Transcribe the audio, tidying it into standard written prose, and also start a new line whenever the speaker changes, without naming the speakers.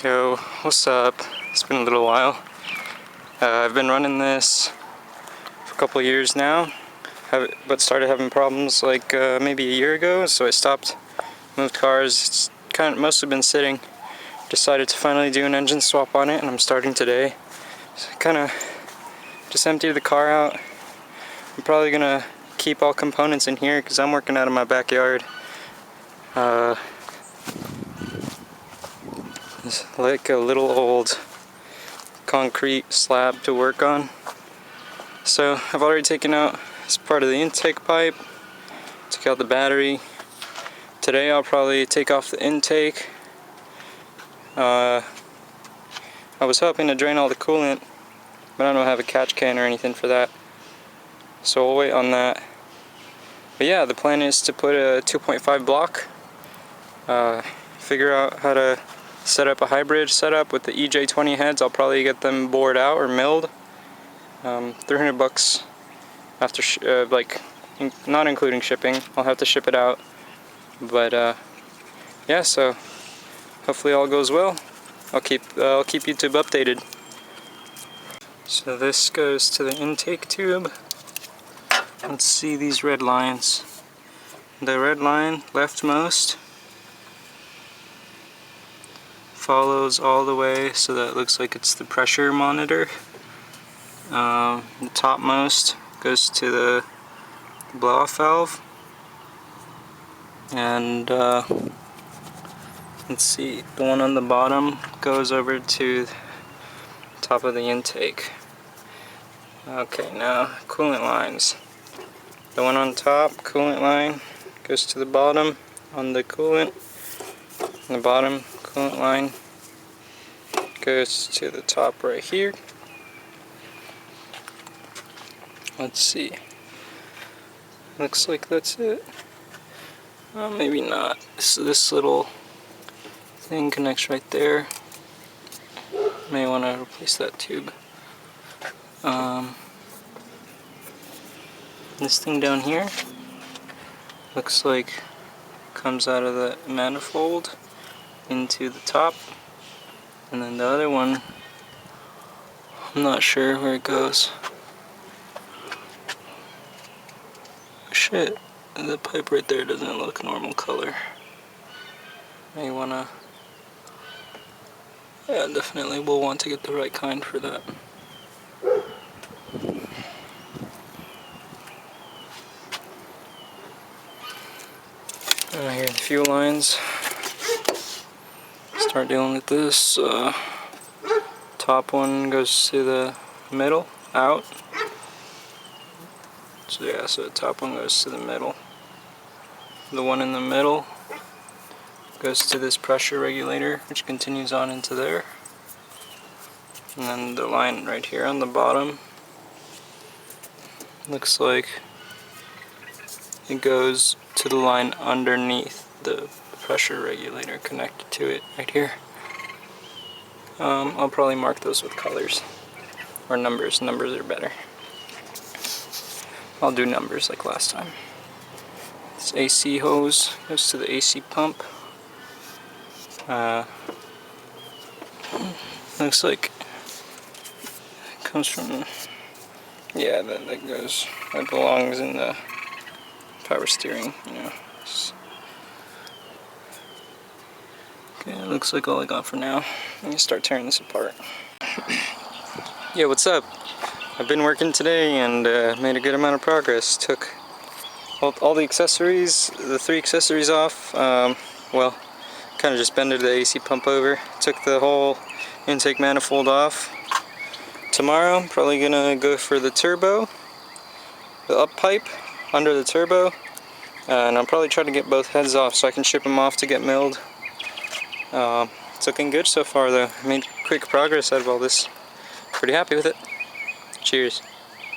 Yo, what's up? It's been a little while. I've been running this for a couple of years now, but started having problems like maybe a year ago, so I stopped, moved cars. It's kind of mostly been sitting. Decided to finally do an engine swap on it, and I'm starting today. So I kind of just emptied the car out. I'm probably gonna keep all components in here because I'm working out of my backyard. It's like a little old concrete slab to work on. So I've already taken out this part of the intake pipe, took out the battery. Today I'll probably take off the intake. I was hoping to drain all the coolant, but I don't have a catch can or anything for that, so we'll wait on that. But yeah, the plan is to put a 2.5 block, figure out how to set up a hybrid setup with the EJ20 heads. I'll probably get them bored out or milled. $300 after not including shipping. I'll have to ship it out, but yeah, so hopefully all goes well. I'll keep YouTube updated. So this goes to the intake tube. Let's see these red lines. The red line leftmost follows all the way, so that it looks like it's the pressure monitor. The topmost goes to the blow-off valve, and let's see, the one on the bottom goes over to the top of the intake. Okay, now coolant lines. The one on top, coolant line, goes to the bottom on the coolant. And the bottom coolant line goes to the top right here. Let's see. Looks like that's it. Maybe not. This little thing connects right there. May want to replace that tube. This thing down here looks like comes out of the manifold into the top, and then the other one, I'm not sure where it goes. Shit, the pipe right there doesn't look normal color. May wanna, yeah, definitely will want to get the right kind for that. Here are the fuel lines. Start dealing with this. Top one goes to the middle, out. So yeah, so the top one goes to the middle. The one in the middle goes to this pressure regulator, which continues on into there. And then the line right here on the bottom looks like it goes to the line underneath the pressure regulator connected to it right here. I'll probably mark those with colors or numbers. Numbers are better. I'll do numbers like last time. This AC hose goes to the AC pump. Looks like it comes from, yeah, that belongs in the power steering, you know. Okay, it looks like all I got for now. Let me start tearing this apart. Yeah, what's up? I've been working today and made a good amount of progress. Took all the accessories, the 3 accessories off. Well, kind of just bended the AC pump over. Took the whole intake manifold off. Tomorrow, I'm probably gonna go for the turbo, the up pipe under the turbo, and I'll probably try to get both heads off so I can ship them off to get milled. It's looking good so far though. I made quick progress out of all this. Pretty happy with it. Cheers.